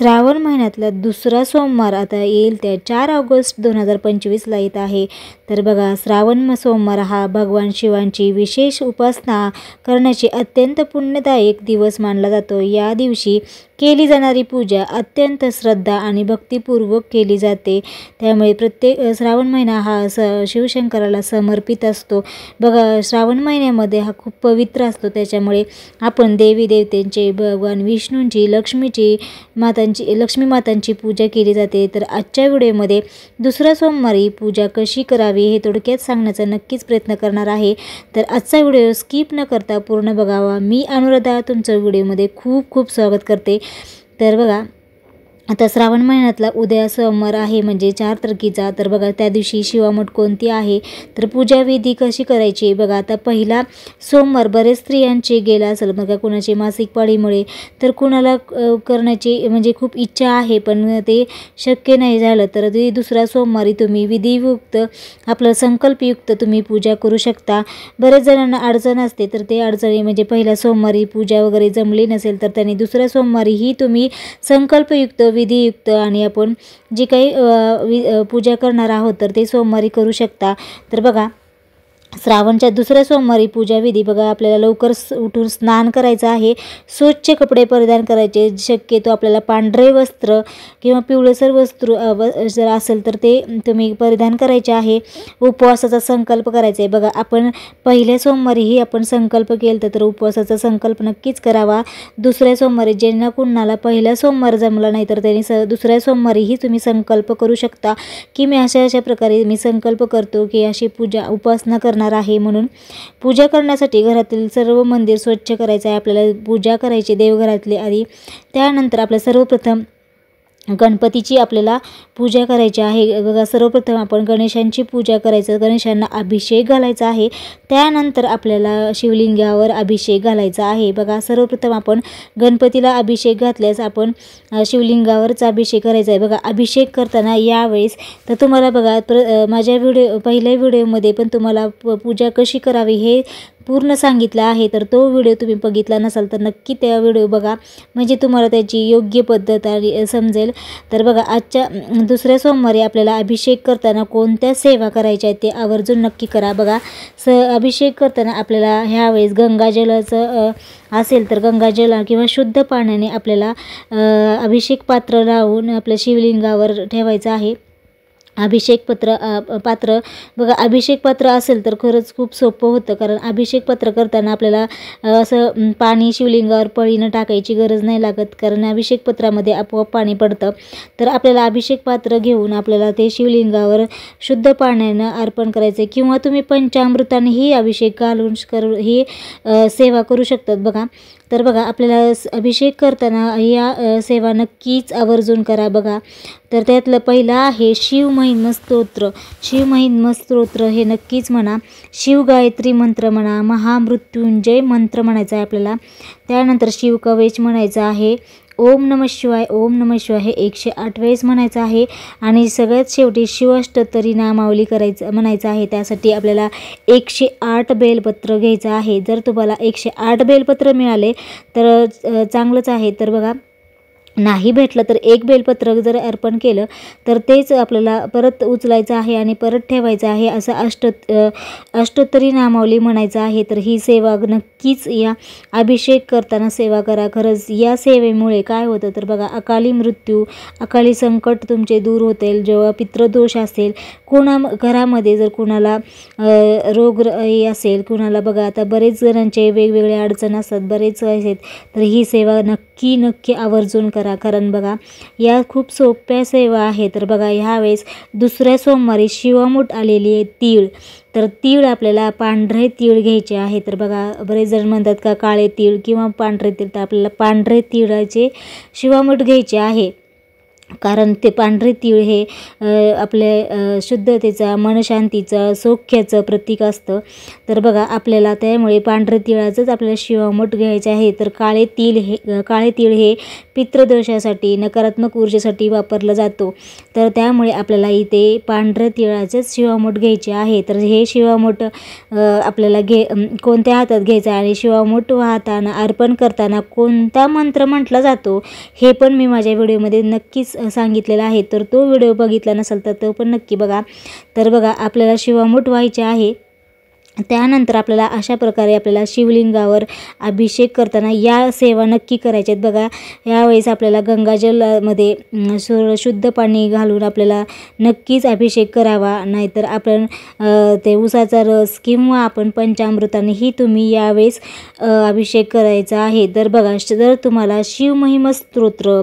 श्रावण महिन्यातला दुसरा सोमवार आता येईल त्या 4 ऑगस्ट 2025ला येत आहे। तर बघा, श्रावण सोमवार हा भगवान शिवांची विशेष उपासना करण्याची अत्यंत पुण्यदायक दिवस मानला जातो। या दिवशी केली जाणारी पूजा अत्यंत श्रद्धा आणि भक्तिपूर्वक केली जाते। त्यामुळे प्रत्येक श्रावण महिना हा शिवशंकराला समर्पित असतो। बघा, श्रावण महिन्यामध्ये हा खूप पवित्र असतो। त्याच्यामुळे आपण देवी देवतांचे, भगवान विष्णूंची, लक्ष्मी मातांची पूजा केली जाते। तर आजच्या व्हिडिओमध्ये दुसऱ्या सोमवारी पूजा कशी करावी हे थोडक्यात सांगण्याचा नक्कीच प्रयत्न करणार आहे। तर आजचा व्हिडिओ स्किप न करता पूर्ण बघावा। मी अनुराधा तुमचं व्हिडिओमध्ये खूप खूप स्वागत करते। तर बघा, आता श्रावण महिन्यातला उद्या सोमवार आहे, म्हणजे 4 तारखेचा। तर बघा, त्या दिवशी शिवामठ कोणती आहे, तर पूजाविधी कशी करायची। बघा, आता पहिला सोमवार बरेच स्त्रियांचे गेला असेल बघा, कुणाची मासिक पाळीमुळे, तर कुणाला करण्याची म्हणजे खूप इच्छा आहे पण ते शक्य नाही झालं, तर ते दुसरा सोमवारी तुम्ही विधियुक्त आपलं संकल्पयुक्त तुम्ही पूजा करू शकता। बरेच जणांना अडचण असते, तर ते अडचणी म्हणजे पहिल्या सोमवारी पूजा वगैरे जमली नसेल तर त्यांनी दुसऱ्या सोमवारीही तुम्ही संकल्पयुक्त, विधियुक्त आणि आपण जी काही पूजा करणार आहोत तर ते सोमवारी करू शकता। तर बघा, श्रावणच्या दुसऱ्या सोमवारी पूजाविधी बघा, आपल्याला लवकर उठून स्नान करायचं आहे, स्वच्छ कपडे परिधान करायचे, शक्यतो आपल्याला पांढरे वस्त्र किंवा पिवळसर वस्त्र जर असेल तर ते तुम्ही परिधान करायचे आहे। उपवासाचा संकल्प करायचा आहे। बघा, आपण पहिल्या सोमवारीही आपण संकल्प केला तर उपवासाचा संकल्प नक्कीच करावा। दुसऱ्या सोमवारी ज्यांना कुणाला पहिला सोमवार जमला नाही तर त्यांनी दुसऱ्या सोमवारीही तुम्ही संकल्प करू शकता की मी अशा प्रकारे मी संकल्प करतो की अशी पूजा उपासना करणार आहे। म्हणून पूजा करण्यासाठी घरातील सर्व मंदिर स्वच्छ करायचं आहे, आपल्याला पूजा करायची देवघरातली आधी। त्यानंतर आपल्या सर्वप्रथम गणपतीची आपल्याला पूजा करायची आहे। बघा, सर्वप्रथम आपण गणेशांची पूजा करायचं, गणेशांना अभिषेक घालायचा आहे। त्यानंतर आपल्याला शिवलिंगावर अभिषेक घालायचा आहे। बघा, सर्वप्रथम आपण गणपतीला अभिषेक घातल्यास आपण शिवलिंगावरच अभिषेक करायचा आहे। बघा, अभिषेक करताना यावेळेस तर तुम्हाला बघा माझ्या पहिल्या व्हिडिओमध्ये पण तुम्हाला पूजा कशी करावी हे पूर्ण सांगितलं आहे, तर तो व्हिडिओ तुम्ही बघितला नसाल तर नक्की त्या व्हिडिओ बघा, म्हणजे तुम्हाला त्याची योग्य पद्धत समजेल। तर बघा, आजच्या दुसऱ्या सोमवारी आपल्याला अभिषेक करताना कोणत्या सेवा करायच्या आहेत ते आवर्जून नक्की करा। बघा, अभिषेक करताना आपल्याला ह्यावेळेस गंगाजलाचं असेल तर गंगाजल किंवा शुद्ध पाण्याने आपल्याला अभिषेक पात्र लावून आपल्या शिवलिंगावर ठेवायचं आहे। अभिषेक पात्र बघा, अभिषेक पात्र असेल तर खरंच खूप सोपं होतं, कारण अभिषेक पात्र करताना आपल्याला असं पाणी शिवलिंगावर पळीनं टाकायची गरज नाही लागत, कारण अभिषेक पात्रामध्ये आपोआप पाणी पडतं। तर आपल्याला अभिषेक पात्र घेऊन आपल्याला ते शिवलिंगावर शुद्ध पाण्यानं अर्पण करायचं, किंवा तुम्ही पंचामृतानेही अभिषेक घालून ही सेवा करू शकतात। बघा, तर बघा, आपल्याला अभिषेक करताना या सेवा नक्कीच आवर्जून करा। बघा, तर त्यातलं पहिलं आहे शिवमहिमा स्तोत्र। शिवमहिमा स्तोत्र हे नक्कीच म्हणा, शिवगायत्री मंत्र म्हणा, महामृत्युंजय मंत्र म्हणायचा आहे आपल्याला। त्यानंतर शिवकवच म्हणायचं आहे, ओम नमः शिवाय, ओम नमः शिवाय हे 108 वेळेस म्हणायचं आहे। आणि सगळ्यात शेवटी शिवाष्टोत्तरी नामावली म्हणायचं आहे। त्यासाठी आपल्याला 108 बेलपत्र घ्यायचं आहे। जर तुम्हाला 108 बेलपत्र मिळाले तर चांगलंच आहे। तर बघा, नाही भेटलं तर 1 बेलपत्र जर अर्पण केलं तर तेच आपल्याला परत उचलायचं आहे आणि परत ठेवायचं आहे। असं अष्टोत्तरी नामावली म्हणायचं आहे। तर ही सेवा नक्कीच या अभिषेक करताना सेवा करा। खरंच या सेवेमुळे काय होतं तर बघा, अकाली मृत्यू, अकाली संकट तुमचे दूर होतील। जेव्हा पितृदोष असेल, घरामध्ये जर कुणाला रोग असेल, कुणाला बघा आता बरेच जणांचे वेगवेगळ्या अडचण असतात, बरेच आहेत, तर ही सेवा नक्की आवर्जून करा, कारण बघा या खूप सोप्या सेवा आहेत। तर बघा, ह्यावेळेस दुसऱ्या सोमवारी शिवामूठ आलेली आहे तीळ, तर तीळ आपल्याला पांढरे तीळ घ्यायचे आहे। तर बघा, बरेच जण म्हणतात का काळे तीळ किंवा पांढरे तीळ, तर आपल्याला पांढरे तिळाचे शिवामूठ घ्यायचे आहे, कारण ते पांढरे तीळ हे आपल्या शुद्धतेचा, मनशांतीचा, सौख्याचं प्रतीक असतं। तर बघा, आपल्याला त्यामुळे पांढरे तिळाचंच आपल्याला शिवामूठ घ्यायचे आहे। तर काळे तीळ हे पितृदोषासाठी, नकारात्मक ऊर्जेसाठी वापरला जातो. तर त्यामुळे आपल्याला इथे पांढऱ्या तिळाचेच शिवामूठ घ्यायचे आहे. तर हे शिवामूठ आपल्याला कोणत्या हातात घ्यायचं आणि शिवामूठ वाहताना अर्पण करताना कोणता मंत्र म्हटला जातो हे पण मी माझ्या व्हिडिओमध्ये नक्कीच सांगितलेलं आहे. तर तो व्हिडिओ बघितला नसेल तर तो पण नक्की बघा. तर बघा आपल्याला शिवामूठ व्हायचे आहे. त्यानंतर आपल्याला अशा प्रकारे आपल्याला शिवलिंगावर अभिषेक करताना या सेवा नक्की करायच्या आहेत. बघा यावेळेस आपल्याला गंगाजलमध्ये शुद्ध पाणी घालून आपल्याला नक्कीच अभिषेक करावा. नाहीतर आपण ते उसाचा रस किंवा आपण पंचामृतानेही तुम्ही यावेळेस अभिषेक करायचा आहे. तर बघा जर तुम्हाला शिवमहिमा स्तोत्र,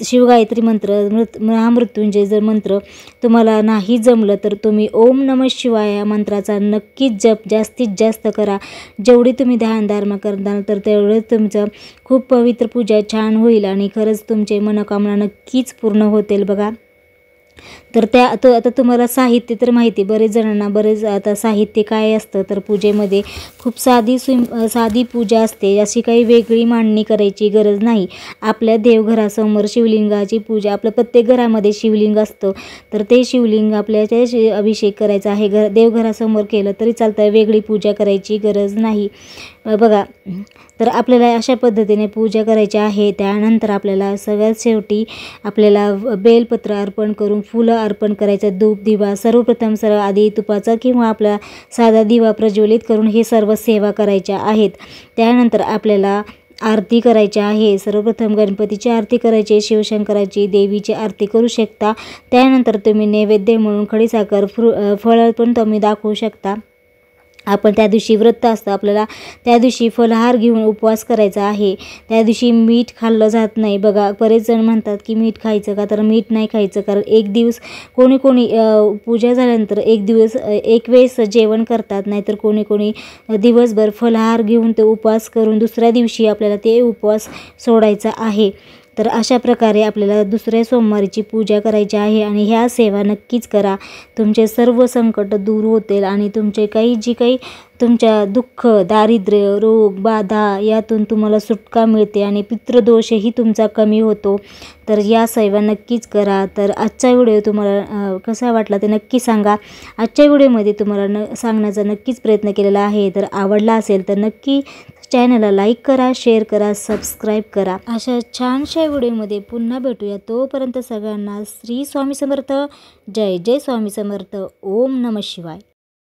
शिवगायत्री मंत्र, महामृत्युंजय जर मंत्र तुम्हाला नाही जमलं तर तुम्ही ओम नमः शिवाय या मंत्राचा नक्कीच जप जास्तीत जास्त करा. जेवढी तुम्ही ध्यानधारणा करताल तर तेवढं तुमचं खूप पवित्र पूजा छान होईल आणि खरंच तुमचे मनोकामना नक्कीच पूर्ण होतील. बघा तर आता तुम्हाला साहित्य तर माहिती, बरेच जणांना आता साहित्य काय असतं तर पूजेमध्ये खूप साधी पूजा असते. अशी काही वेगळी मांडणी करायची गरज नाही. आपल्या देवघरासमोर शिवलिंगाची पूजा, आपल्या प्रत्येक घरामध्ये शिवलिंग असतं तर ते शिवलिंग आपल्याच्या अभिषेक करायचा आहे. देवघरासमोर केलं तरी चालतं, वेगळी पूजा करायची गरज नाही. बघा तर आपल्याला अशा पद्धतीने पूजा करायची आहे. त्यानंतर आपल्याला सगळ्यात शेवटी आपल्याला बेलपत्र अर्पण करून फुलं अर्पण करायचं, धूप दिवा सर्वप्रथम आधी तुपाचा किंवा आपला साधा दिवा प्रज्वलित करून हे सर्व सेवा करायच्या आहेत. त्यानंतर आपल्याला आरती करायची आहे. सर्वप्रथम गणपतीची आरती करायची, शिवशंकराची, देवीची आरती करू शकता. त्यानंतर तुम्ही नैवेद्य म्हणून खडीसाखर फळं पण तुम्ही दाखवू शकता. आपण त्या दिवशी व्रत असतं, आपल्याला त्या दिवशी फलाहार घेऊन उपवास करायचा आहे. त्या दिवशी मीठ खाल्लं जात नाही. बघा बरेच जण म्हणतात की मीठ खायचं का, तर मीठ नाही खायचं. कारण एक दिवस कोणी पूजा झाल्यानंतर एक वेळेस जेवण करतात, नाहीतर कोणी दिवसभर फलाहार घेऊन ते उपवास करून दुसऱ्या दिवशी आपल्याला ते उपवास सोडायचा आहे. तर अशा प्रकारे आपल्याला दुसऱ्या सोमवारीची पूजा करायची आहे आणि ह्या सेवा नक्कीच करा. तुमचे सर्व संकट दूर होतील आणि तुमचे जी काही तुमच्या दुःख, दारिद्र्य, रोग, बाधा यातून तुम्हाला सुटका मिळते आणि पितृदोषही तुमचा कमी होतो. तर या सेवा नक्कीच करा. तर आजचा व्हिडिओ तुम्हाला कसा वाटला ते नक्की सांगा. आजच्या व्हिडिओमध्ये तुम्हाला सांगण्याचा नक्कीच प्रयत्न केलेला आहे. तर आवडला असेल तर नक्की चॅनलला लाईक करा, शेअर करा, सबस्क्राईब करा. अशा छानशा व्हिडिओमध्ये पुन्हा भेटूया. तोपर्यंत सगळ्यांना श्री स्वामी समर्थ. जय जय स्वामी समर्थ. ओम नमः शिवाय.